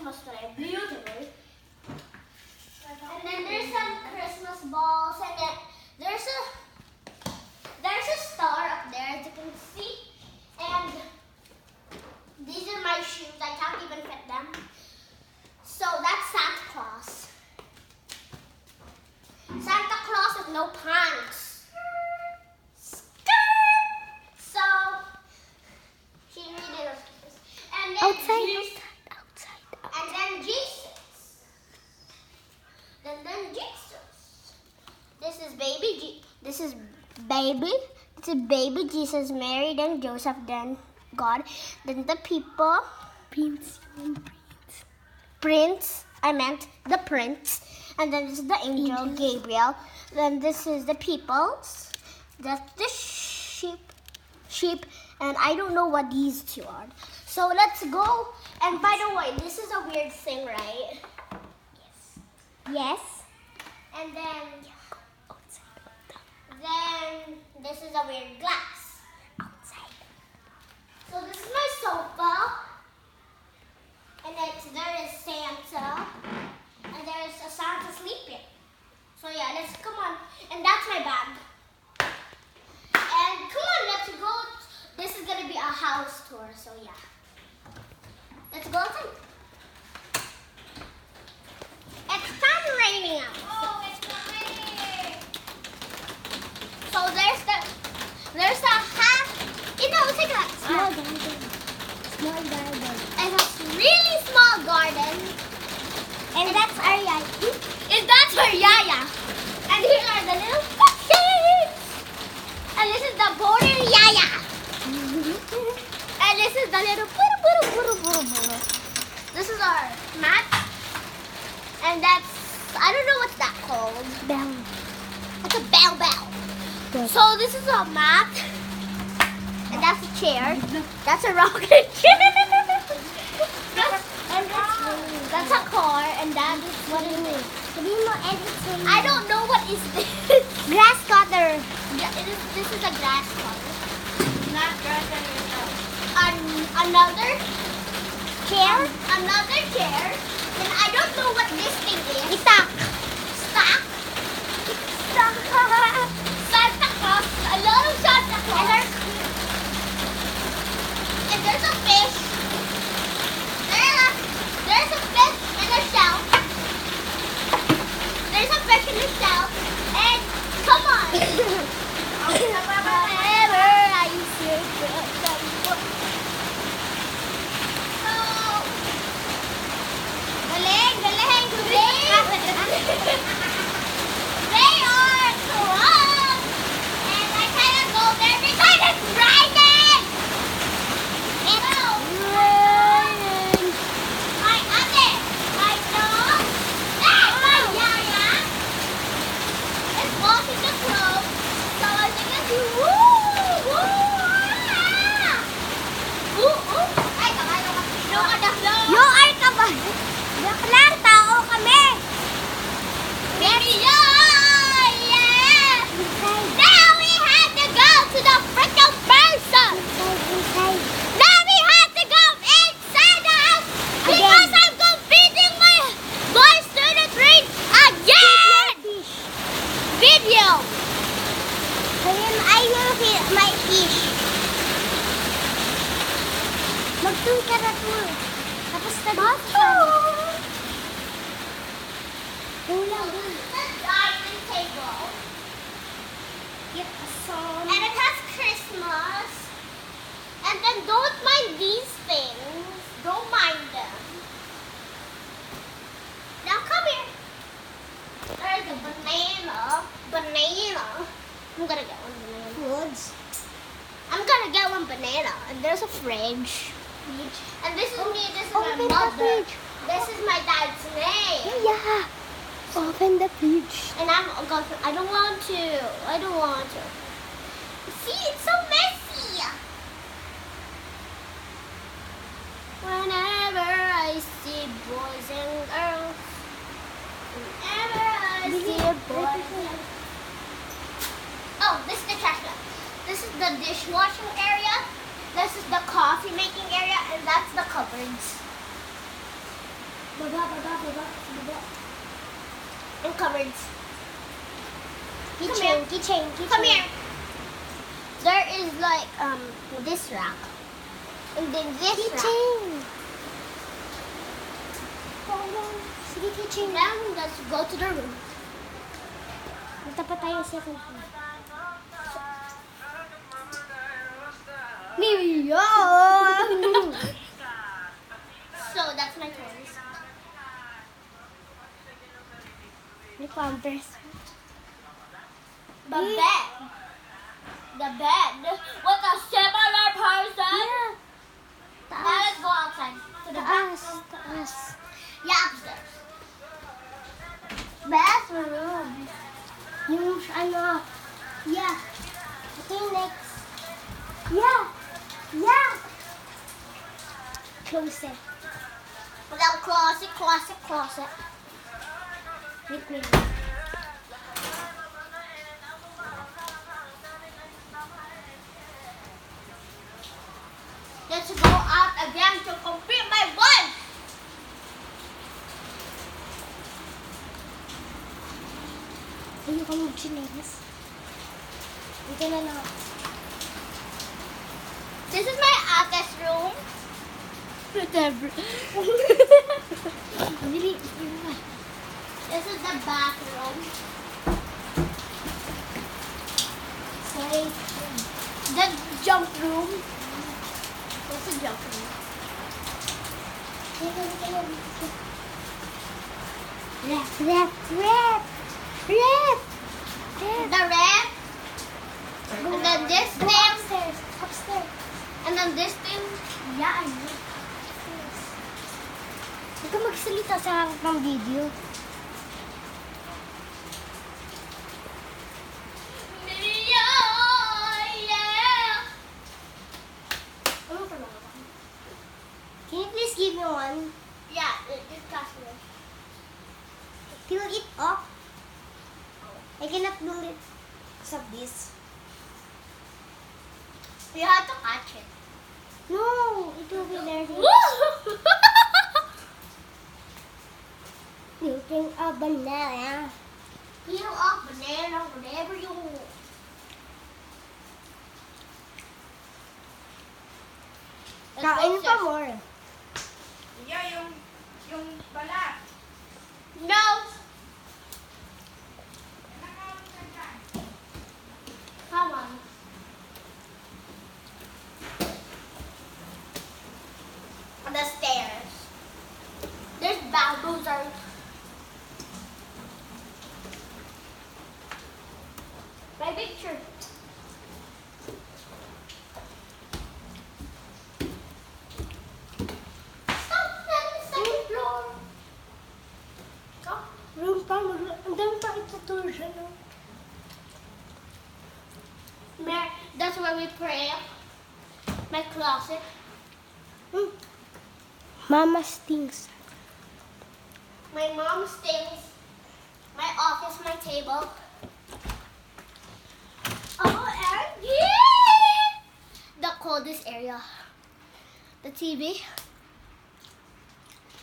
Christmas tree, beautiful. And then there's some Christmas balls, and then there's a star up there, as you can see. And these are my shoes. I can't even fit them. So that's Santa Claus. Santa Claus with no pants. So she really loves this. And then Outside. And then Jesus. Then Jesus. This is baby. This is baby Jesus, Mary, then Joseph, then God, then the people. Prince. I meant the prince. And then this is the angel Gabriel. Then this is the peoples. That's the sheep. And I don't know what these two are. So let's go. And by the way, this is a weird thing, right? Yes. And then this is a weird glass. Outside. So this is my sofa. And there is Santa. And there is a Santa sleeping. So yeah, come on. And that's my bag. And come on, let's go. This is going to be a house tour, so yeah. Let's go inside. It's kind of raining out. Oh, it's not raining. So there's a half, it's like a small garden. And a really small garden. And that's our yaya. And that's our yaya. And here are the little fishes. And this is the border yaya. And this is the little buru. This is our mat. And that's, I don't know what's that called. Bell. It's a bell. Yes. So this is a mat. And that's a chair. That's a rocking chair. That's a car. And that is what it is. I don't know what is this. Grass cutter. This is a grass cutter. Not grass cutter. Another chair. Another chair. And I don't know what this thing is. Stock. Santa Claus. A lot of Santa Claus. And there's a fish. There's a fish in a shell. There's a fish in a shell. And come on. Whenever I see they are close. And I cannot go there because it's raining. It's raining. My ate, my dog, and my yaya is walking the clothes. So I think it's Ay, no, You are kabay. Yak lang, tao kami. baby, yeah. Now we have to go to the freaking person. Now we have to go inside the house because I'm competing my voice to the train again. Video. I will hit my fish. Magtun ka na to. Tapos na dito. The dining table. Get a song. And it has Christmas. And then don't mind these things. Don't mind them. Now come here. There's a banana. I'm gonna get one banana. I'm gonna get one banana. And there's a fridge. And this is me. This is my Open the mother. fridge. This is my dad's name. Yeah. Open the fridge. And I don't want to. See, it's so messy. Whenever I see boys and girls. Whenever I see boys and Oh, this is the trash can. This is the dishwashing area. This is the coffee making area. And that's the cupboards. Baba. And cupboards. Keychain. Come here. There is like this rack. And then this rack. Keychain. Sige, keychain. Now let's go to the room. Punta pa tayo sa second floor. New York! So that's my toys. May Pampers. The bed. The bed. With a similar person? Yeah. Now Taas. let's go outside. To the back. Taas. Yeah, upstairs. Bathroom. Yung ano. Yeah. Ito yung next. Yeah. Yeah. Closet. Without closet. Wait me. Let's go out again to complete my one. Ayoko mag-chinelas. Dito na lang. This is my ate's room. Whatever. Dili. This is the bathroom. Sorry. The junk room. What's the junk room? Rep. The ref. And then this Go thing. upstairs. And then this thing. Yeah, I know. Huwag ka magsalita sa harap ng video. Yeah. Can you please give me one? Yeah, this customer. Peel it off. I cannot do it. Because of this. You have to catch it. No, it will be there. Looking a banana. Peel off banana, whatever you want. Kain pa more. Yeah, yung balat. No. Come on. On the stairs. There's bamboozers. My picture. Stop that in the second floor. Go. Room pa, ang dami pa itutur siya, no? That's where we pray. My closet. Mama stinks. My mom's things. My office, my table. Oh, and the coldest area. The TV.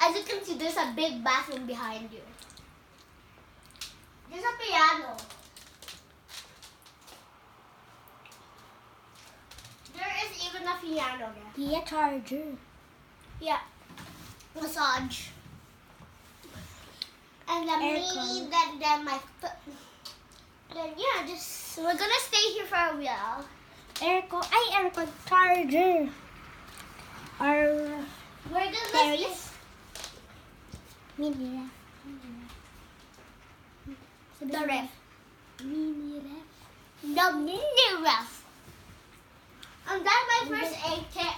As you can see, there's a big bathroom behind you. There's a piano. There is even a piano there. Be a charger. Yeah. Massage. And then Aircon. then my foot. Then yeah, just we're gonna stay here for a while. Aircon charger. Or We're gonna There stay. is. Mini ref. The ref. Mini ref. The mini ref. And that's my first aid kit.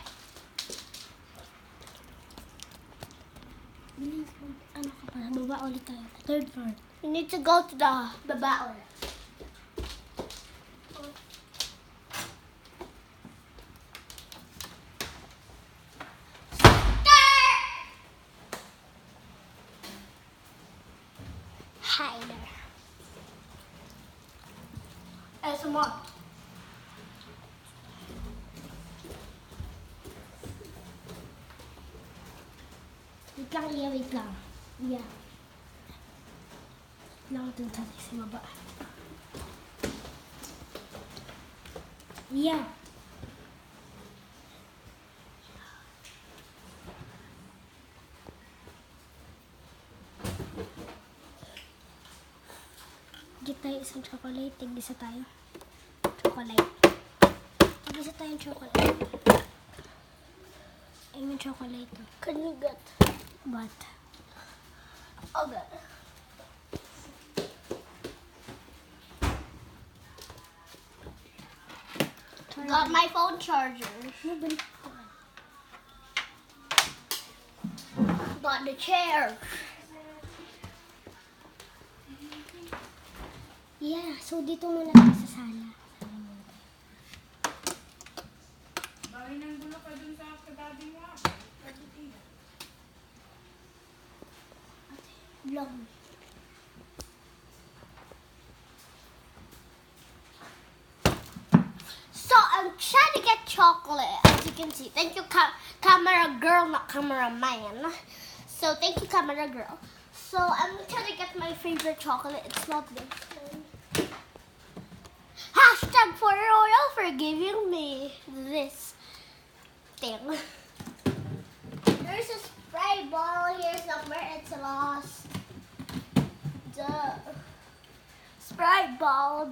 Bilis mo. Ano ka pa? Baba ulit tayo. Third floor. You need to go to the battle. Hi there. ASMR. Wait lang, Iya. Wait lang. Iya. Wait lang ito sa baba. Iya. Get tayo isang chocolate. Tig-isa tayo. Chocolate. Tig-isa tayong chocolate. I mean chocolate. Can you get? What? Okay. Got my phone charger. Got the chair. Yeah, so dito muna tayo sa sala. Bahay ng gulo ka dun sa katabi mo. Vlog. So I'm trying to get chocolate, as you can see. Thank you, camera girl, not camera man. So thank you, camera girl. So I'm trying to get my favorite chocolate. It's not this one. Hashtag for Royal for giving me this thing. There's a spray bottle here somewhere. It's lost. The Sprite bottle.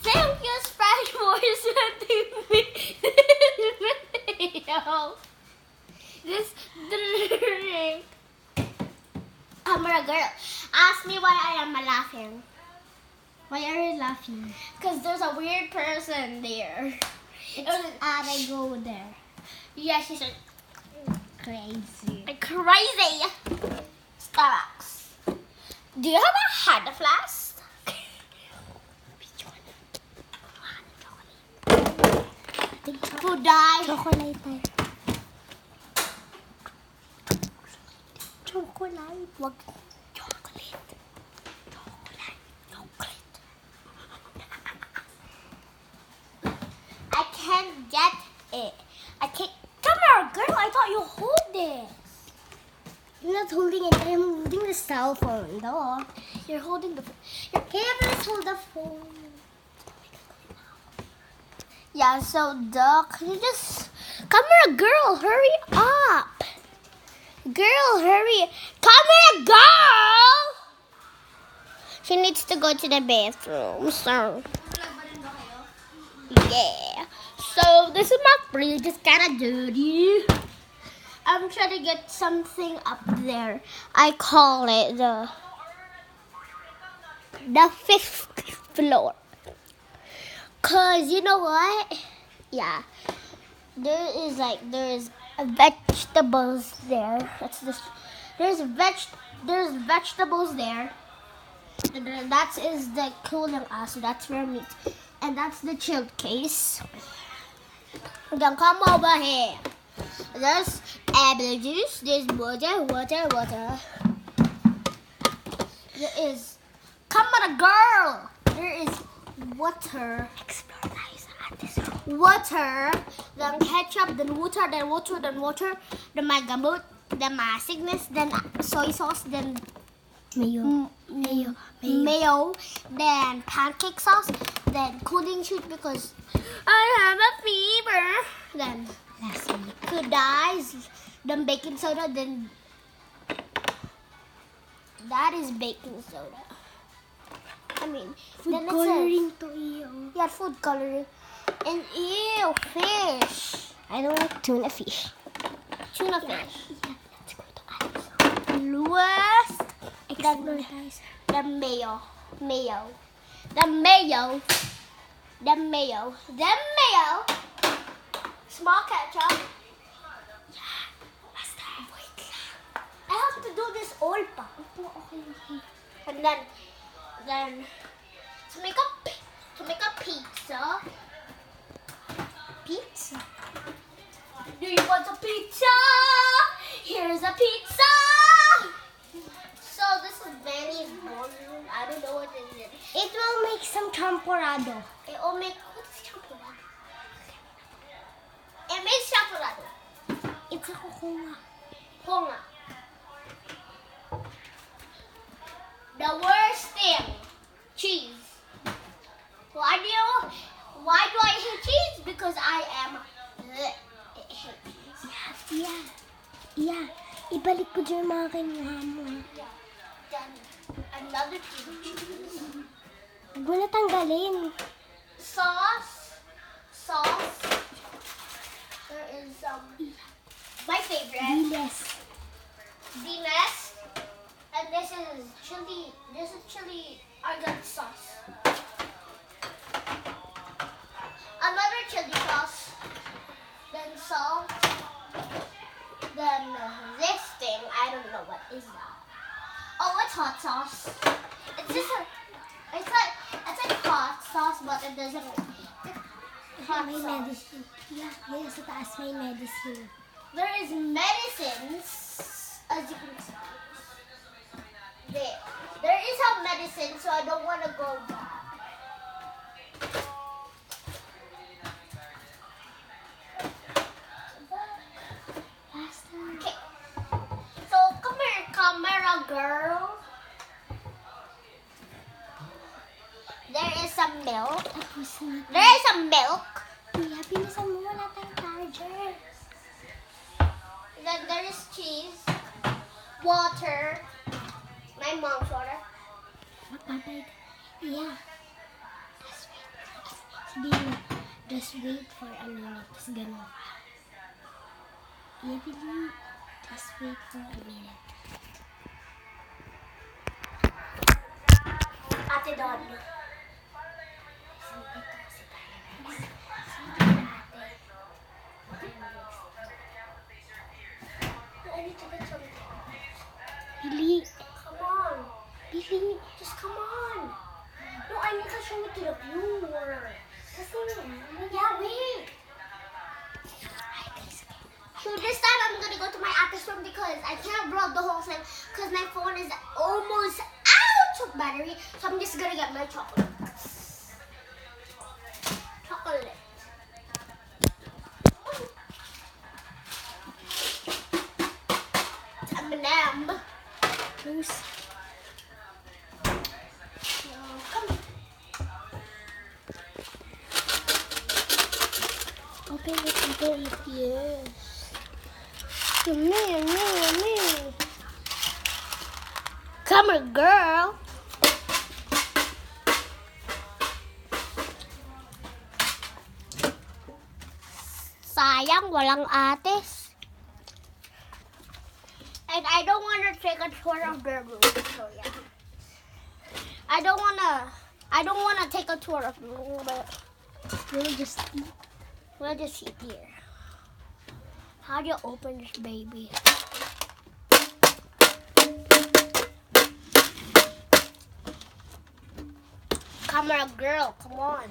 Thank you, Sprite, for sending me this video. This drink. Camera girl, ask me why I am laughing. Why are you laughing? Because there's a weird person there. I go there. Yeah, she's like Crazy. crazy. Starbucks. Do you have a hot flask? Who died? Chocolate tayo. Chocolate. Wag. Chocolate. Chocolate. I can't get it. I can't. Come here, girl. I thought you hold it. I'm not holding it. I'm holding the cell phone, though. You're holding the. Can you please hold the phone? Yeah. So, Duck, can you just come here, girl? Hurry up. Girl, hurry. Come here, girl. She needs to go to the bathroom. So. Yeah. So this is my fridge. Just kinda dirty. I'm trying to get something up there. I call it the 5th floor. Cause you know what? Yeah. There is vegetables there. There's vegetables there. And then that is the cooling us. So that's where meat. And that's the chilled case. Then come over here. There's apple juice. There's water. There is. Come on, girl. There is water. Explore tayo sa atis room. Water. Then ketchup. Then water. Then my gamot. Then my sickness. Then soy sauce. Then Mayo. mayo, then pancake sauce, then cooling shoot because I have a fever. Then Last week. good eyes, then baking soda, then that is baking soda. I mean, Food then coloring to iyo. yeah, food coloring, and ew, fish. I don't like tuna fish. Tuna fish. Yeah, let's go to atis room. Lewis. Explore tayo sa... The mayo. Small ketchup. Yeah. Basta. Wait lang. I have to do this all pa. Okay. And then to make a pizza. Pizza. Do you want a pizza? Here's a pizza. So this is very boring. I don't know what it is. It will make some champorado. It will make what is champurrado? It makes champurrado. It's a kukunga. Honga. yung mga kinuha mo. Then another cheese. Huwag mo na tanggalin. Sauce. There is my favorite. Diles. And this is chili. This is chili argan sauce. Another chili sauce. Then salt. Then this thing. I don't know what is that. Oh, it's hot sauce. It's just it's like hot sauce, but it doesn't. Hot May sauce. medicine. Yeah, sa taas may medicine. There is medicines, as you can see. There is some medicine, so I don't want to go back. Okay. So come here, camera girl. There is some milk. Tapos na. There is some milk. Kuya, pinisan mo. Wala tayong charger. Then there is cheese, water, my mom's water. Magpapay. Yeah. Sabihin mo, just wait for a minute. Tapos gano'n ka. Yeah, baby. Just wait for a minute. Ate Don. I need to get something. Pili. Come on. Pili. Just come on. No, I need to show it to the viewer. Yeah, wait. So this time I'm gonna go to my ate's room because I can't vlog the whole thing because my phone is almost out of battery. So I'm just gonna get my chocolate. Chocolate. M&M. Close. Come. Open it until it yes. Yummy. Come here, girl. Sayang, walang ates. And I don't want to take a tour of their room. So yeah. I don't want to take a tour of the room, but We'll just eat. we'll just sit here. How do you open this baby? Camera girl, come on.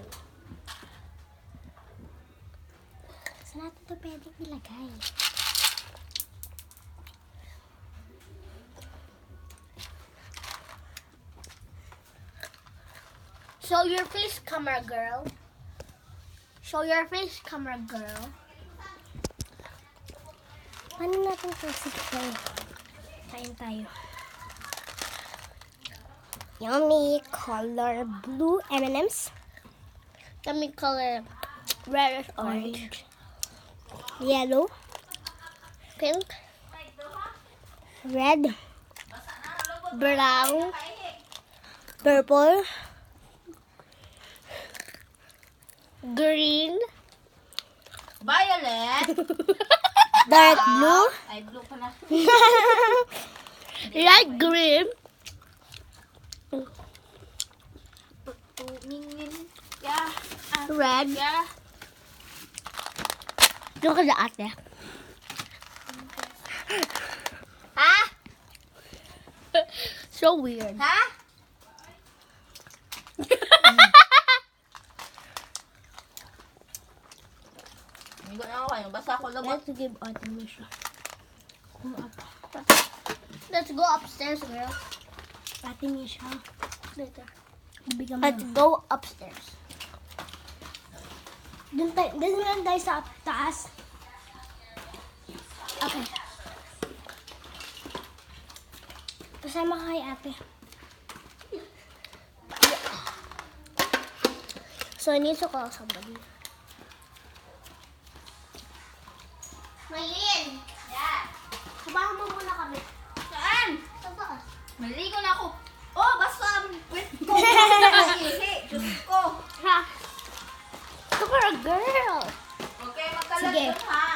Saan natin ito pwedeng ilagay? Show your face, camera girl. Show your face, camera girl. Paano natin classify? Kain tayo. Yummy color blue M&M's. Let me color reddish orange. Yellow. Pink. Red. Brown. Purple. Green. Violet. Dark blue. Ay, blue pala. Light green. Tumingin. Yeah. Red. Yeah. Look at the ate. Ha? So weird. Ha? Hindi ko na ako kayo. Basta ako lang. Let's give Ate Misha. Let's go upstairs, girl. Ate Misha. Later. Bibigyan mo. Let's go upstairs. Doon lang tayo sa taas. Okay. Kasama ka kay ate. So I need to call somebody. Maylin! Yeah. Sabahan mo muna kami. Maligo na ako. Oh, basta ang wet ko. Ihi. Diyos ko. Ha? Look for a girl. Okay, magkalat Sige. yun, ha?